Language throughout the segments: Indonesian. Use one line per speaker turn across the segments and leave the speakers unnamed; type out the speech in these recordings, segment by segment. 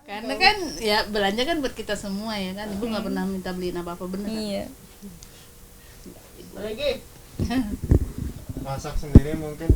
Karena kan ya belanja kan buat kita semua ya kan. Ibu nggak pernah minta beliin apa-apa, bener kan?
Iya.
Lagi masak sendiri mungkin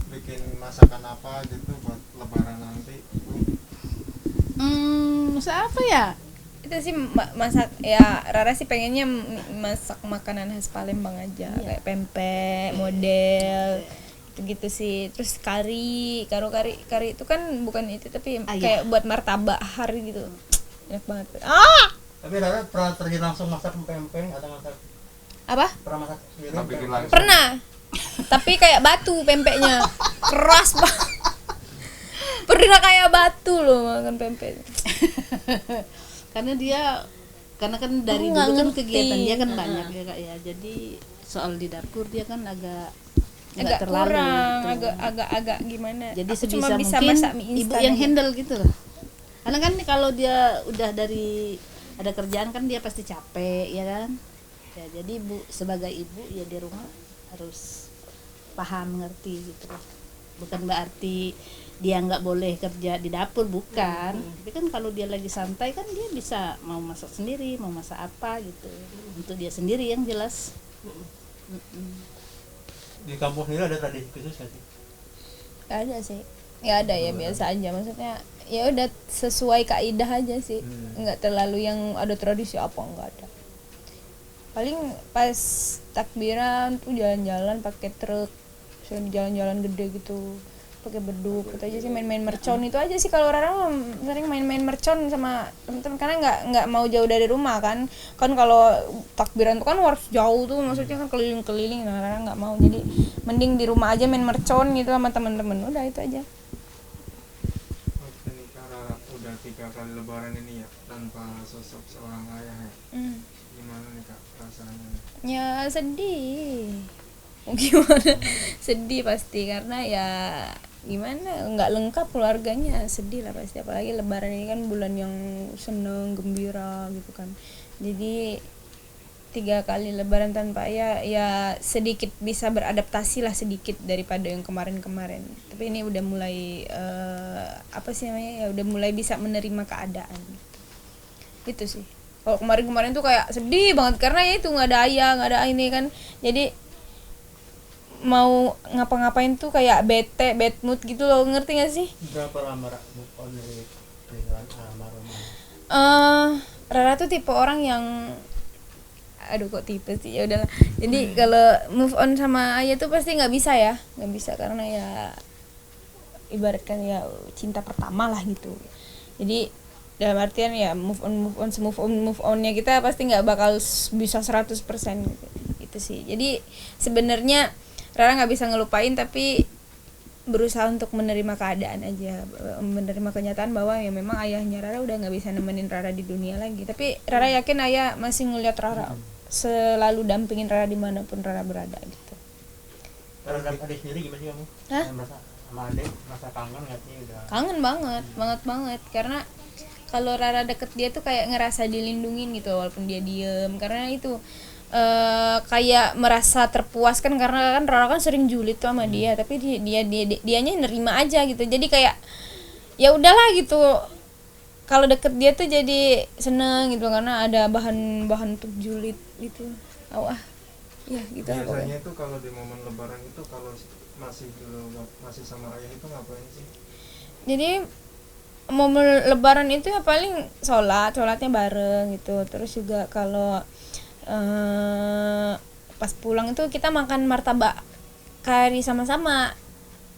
bikin masakan apa gitu buat lebaran nanti.
Masak apa ya?
Itu sih masak ya, Rara sih pengennya masak makanan khas Palembang aja, kayak pempek model gitu sih. Terus kari itu kan bukan itu tapi kayak buat martabak hari gitu. Enak banget.
Tapi Rara pernah terjun langsung masak pempek atau masak
Apa?
pernah masak sendiri?
Bikin langsung.
Pernah. Tapi kayak batu pempeknya. Keras banget. Pernah kayak batu loh makan pempek.
Karena kan dari
Nggak
dulu kan
ngerti.
kegiatan dia kan banyak ya Kak ya. Jadi soal di dapur dia kan agak nggak
Agak
terlalu
kurang,
gitu.
agak gimana.
Jadi
Aku
sebisa
cuma bisa
mungkin
masak mie
ibu
instan
yang
aja.
handle gitu loh. Karena kan kalau dia udah dari ada kerjaan kan dia pasti capek ya kan. Ya jadi ibu sebagai ibu ya di rumah harus paham ngerti gitu loh. Bukan berarti dia nggak boleh kerja di dapur, bukan. Tapi kan kalau dia lagi santai kan dia bisa mau masak sendiri, mau masak apa gitu. Untuk dia sendiri yang jelas.
Di kampung sendiri ada tradisi khusus nggak sih?
Gak ada sih. Ya ada ya biasa aja, maksudnya ya udah sesuai kaidah aja sih. Nggak terlalu yang ada tradisi apa, nggak ada. Paling pas takbiran tuh jalan-jalan pakai truk, jalan-jalan gede gitu, pakai beduk itu aja sih, main-main mercon itu aja sih. Kalau orang sering main-main mercon sama teman-teman karena nggak mau jauh dari rumah kan kalau takbiran tuh kan harus jauh tuh, maksudnya kan keliling-keliling. Nah, orang nggak mau, jadi mending di rumah aja main mercon gitu sama teman-teman, udah itu aja.
Oke nih karena udah 3 kali lebaran ini ya tanpa sosok seorang ayah ya. Gimana nih Kak rasanya?
Ya sedih. Gimana? Sedih pasti, karena ya gimana, nggak lengkap keluarganya, sedih lah pasti. Apalagi lebaran ini kan bulan yang seneng gembira gitu kan, jadi 3 kali lebaran tanpa ayah ya sedikit bisa beradaptasi lah sedikit daripada yang kemarin-kemarin. Tapi ini udah mulai apa sih namanya, ya udah mulai bisa menerima keadaan gitu sih. Kalau kemarin-kemarin tuh kayak sedih banget karena ya itu nggak ada ayah, nggak ada ini kan, jadi mau ngapa-ngapain tuh kayak bad mood gitu loh, ngerti gak sih?
Berapa lama move on dari pernikahan almarhumah?
Rara tuh tipe orang yang aduh kok tipe sih, ya udahlah. Jadi kalau move on sama ayah tuh pasti nggak bisa karena ya ibaratkan ya cinta pertama lah gitu. Jadi dalam artian ya move onnya kita pasti nggak bakal bisa 100% gitu sih. Jadi sebenarnya Rara nggak bisa ngelupain, tapi berusaha untuk menerima keadaan aja, menerima kenyataan bahwa ya memang ayahnya Rara udah nggak bisa nemenin Rara di dunia lagi. Tapi Rara yakin ayah masih ngeliat Rara, selalu dampingin Rara dimanapun Rara berada gitu.
Kalau dengan adik sendiri gimana sih kamu?
Hah?
Merasa sama adik, merasa kangen nggak sih udah?
Kangen banget karena kalau Rara deket dia tuh kayak ngerasa dilindungin gitu walaupun dia diem, karena itu kayak merasa terpuaskan karena kan Rara kan sering julid tuh sama dia, tapi dianya nerima aja gitu. Jadi kayak ya udahlah gitu, kalau deket dia tuh jadi seneng gitu karena ada bahan untuk julid gitu. Ya gitu.
Biasanya itu kalau di momen lebaran itu kalau masih sama ayah itu ngapain sih?
Jadi momen lebaran itu ya paling sholatnya bareng gitu. Terus juga kalau pas pulang itu kita makan martabak kari sama-sama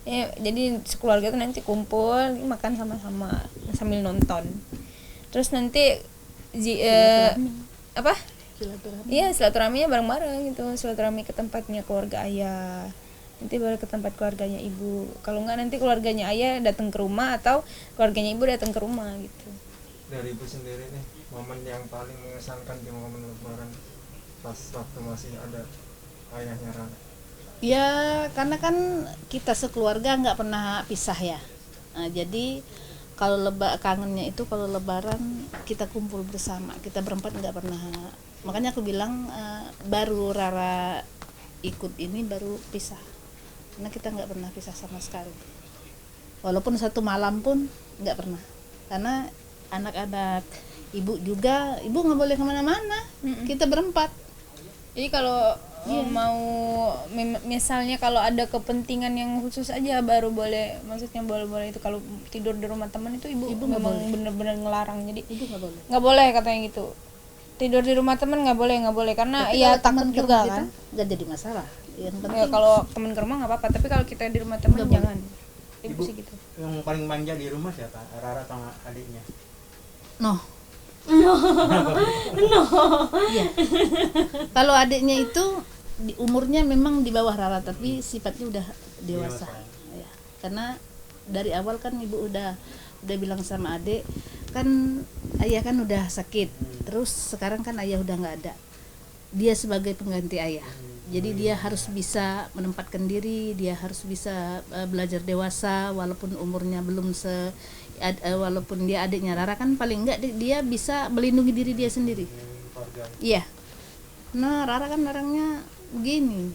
ya, jadi sekeluarga tuh nanti kumpul makan sama-sama sambil nonton. Terus nanti apa? Iya, silaturahminya bareng-bareng gitu, silaturahmi ke tempatnya keluarga ayah, nanti baru ke tempat keluarganya ibu. Kalau enggak nanti keluarganya ayah datang ke rumah atau keluarganya ibu datang ke rumah gitu.
Dari ibu sendiri nih, momen yang paling mengesankan di momen lebaran pas waktu masih ada ayahnya Rara?
Ya karena kan kita sekeluarga nggak pernah pisah ya. Nah, jadi kalau kangennya itu kalau lebaran kita kumpul bersama, kita berempat nggak pernah. Makanya aku bilang baru Rara ikut ini baru pisah, karena kita nggak pernah pisah sama sekali, walaupun satu malam pun nggak pernah, karena anak-anak ibu juga, ibu nggak boleh kemana-mana, kita berempat.
Jadi kalau mau misalnya kalau ada kepentingan yang khusus aja baru boleh, maksudnya boleh itu. Kalau tidur di rumah teman itu ibu memang bener-bener ngelarang, jadi
Ibu
nggak boleh katanya gitu. Tidur di rumah teman nggak boleh karena
Tapi
ya
kalau
takut
teman ke
juga
rumah
kan.
kita, nggak jadi masalah. Yang
Ya,
penting
kalau teman ke rumah nggak apa-apa, tapi kalau kita di rumah teman
Nggak
jangan. Ibu
Ibu
sih gitu.
yang paling manja di rumah siapa? Rara atau adiknya?
Noh. Iya. Kalau adiknya itu umurnya memang di bawah Rara, tapi sifatnya udah dewasa. Ya. Karena dari awal kan ibu udah bilang sama adik, kan ayah kan udah sakit. Terus sekarang kan ayah udah nggak ada. Dia sebagai pengganti ayah. Jadi dia harus bisa menempatkan diri, dia harus bisa belajar dewasa walaupun umurnya belum walaupun dia adiknya Rara, kan paling enggak dia bisa melindungi diri dia sendiri. Iya. Nah, Rara kan orangnya begini,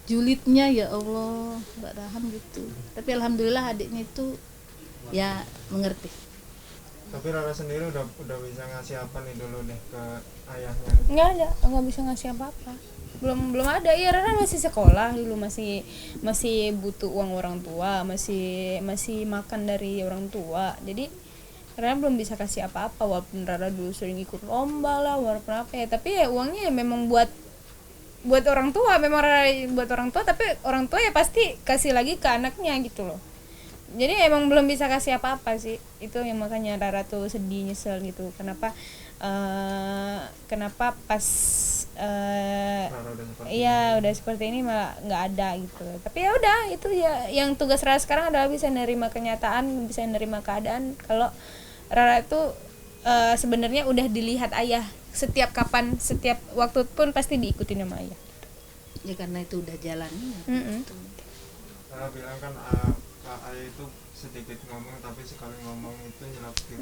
julidnya ya Allah, nggak tahan gitu. Tapi alhamdulillah adiknya itu ya mengerti.
Tapi Rara sendiri udah bisa ngasih apa nih dulu nih ke ayahnya?
Nggak bisa ngasih apa-apa, belum ada. Ya Rara masih sekolah dulu, masih butuh uang orang tua, masih makan dari orang tua, jadi Rara belum bisa kasih apa-apa. Walaupun Rara dulu sering ikut lomba lah, walaupun apa ya, tapi ya uangnya memang buat orang tua, memang Rara buat orang tua, tapi orang tua ya pasti kasih lagi ke anaknya gitu loh. Jadi emang belum bisa kasih apa-apa sih, itu yang makanya Rara tuh sedih, nyesel gitu. Kenapa pas udah seperti ini malah nggak ada gitu. Tapi ya udah, itu ya yang tugas Rara sekarang adalah bisa nerima kenyataan, bisa nerima keadaan kalau Rara itu sebenarnya udah dilihat ayah setiap waktu pun pasti diikuti sama ayah.
Ya karena itu udah jalannya.
Rara bilang kan Kak Ayah itu sedikit ngomong, tapi sekali ngomong itu nyelakit.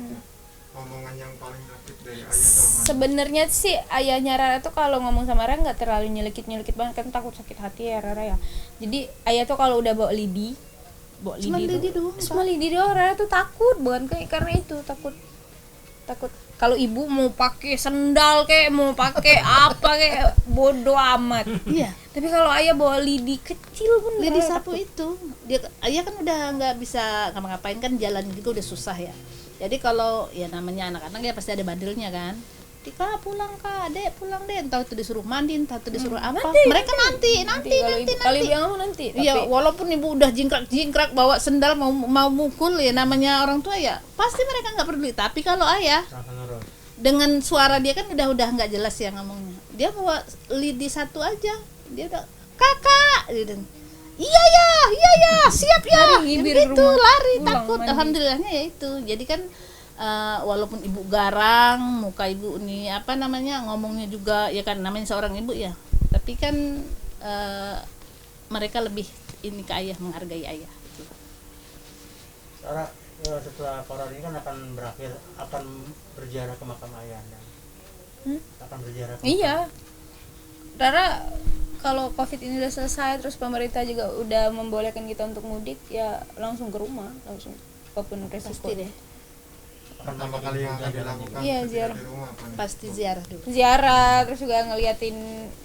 Omongan yang paling nyelakit dari Ayah itu apa?
Sebenarnya sih ayahnya Rara tuh kalau ngomong sama Rara nggak terlalu nyelekit banget, kan takut sakit hati ya Rara ya. Jadi ayah tuh kalau udah bawa lidi doang, Rara tuh takut, bukan karena itu takut kalau ibu mau pakai sendal kayak mau pakai apa kayak bodoh amat.
Iya.
Tapi kalau ayah bawa lidi kecil pun
Lidi
Rara
sapu itu, ayah kan udah nggak bisa ngapa-ngapain, kan jalan juga udah susah ya. Jadi kalau ya namanya anak-anak ya pasti ada bandilnya kan. Tika pulang Kak, Dek pulang deh, entah itu disuruh mandi, entah itu disuruh apa. Mereka nanti.
Kalau ibu yang ngomong nanti.
Iya, walaupun ibu udah jingkrak bawa sendal mau mukul, ya namanya orang tua ya pasti mereka nggak peduli. Tapi kalau ayah dengan suara dia kan udah nggak jelas ya ngomongnya. Dia bawa lidi satu aja, dia udah kakak gitu. Iya ya, siap ya. Gitu lari takut.
Mandi.
Alhamdulillahnya ya itu. Jadi kan walaupun ibu garang, muka ibu nih apa namanya ngomongnya juga ya kan namanya seorang ibu ya. Tapi kan mereka lebih ini ke ayah, menghargai ayah.
Rara setelah corona ini kan akan berakhir, akan berziarah ke makam ayah Anda. Akan berziarah ke
Iya. Rara kalau Covid ini udah selesai, terus pemerintah juga udah membolehkan kita untuk mudik, ya langsung ke rumah, langsung apapun resiko.
Pasti deh.
Pertama kali yang akan dilakukan
Iya,
ketika
ziarah.
di rumah apa nih?
Pasti ziarah dulu.
Ziarah, terus juga ngeliatin,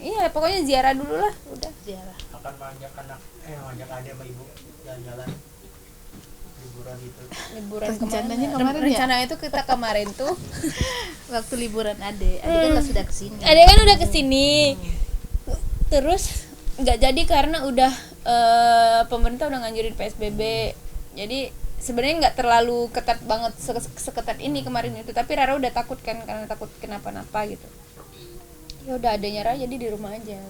iya pokoknya ziarah dulu lah, udah.
Ziarah.
akan mengajak mengajak adik sama ibu jalan-jalan liburan gitu.
Liburan
Rencananya
kemana?
kemarin ya?
Rencana itu kita kemarin tuh
Waktu liburan Ade kan sudah kesini.
ada kan udah kesini, terus nggak jadi karena udah pemerintah udah nganjurin PSBB, jadi sebenarnya nggak terlalu ketat banget seketat ini kemarin itu, tapi Rara udah takut kan, karena takut kenapa-napa gitu. Ya udah adanya Rara jadi di rumah aja,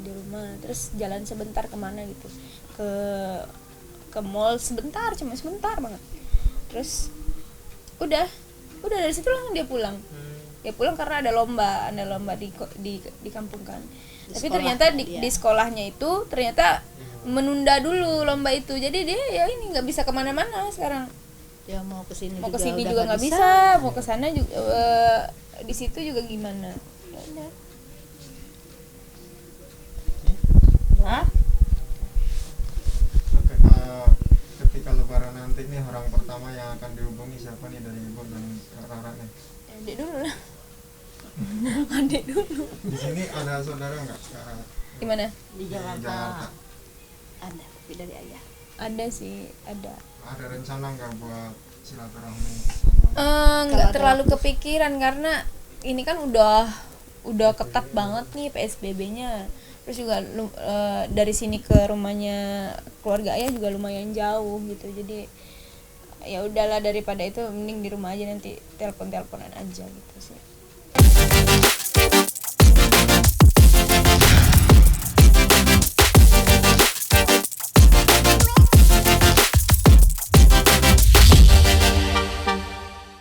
terus jalan sebentar kemana gitu, ke mall sebentar, cuma sebentar banget, terus udah dari situ langsung dia pulang karena ada lomba di kampung kan.
Di
Tapi
sekolah,
ternyata
iya.
di sekolahnya itu ternyata menunda dulu lomba itu, jadi dia ya ini nggak bisa kemana-mana sekarang.
Ya mau kesini
Juga nggak bisa, mau kesana juga di situ juga gimana. Ya udah.
Hah?
siapa nih dari ibu dan Kak Rara nih?
Adik dulu lah. Adik dulu.
Di sini ada saudara nggak Kak Rara?
Di mana?
Di Jakarta ada, tapi dari ayah.
Ada sih, ada.
Ada rencana nggak buat silaturahmi?
Nggak
Kalau ada
terlalu
waktu.
kepikiran karena ini kan udah ketat banget nih PSBB-nya. Terus juga dari sini ke rumahnya keluarga ayah juga lumayan jauh gitu. Jadi ya udahlah, daripada itu mending di rumah aja, nanti telepon-teleponan aja gitu sih.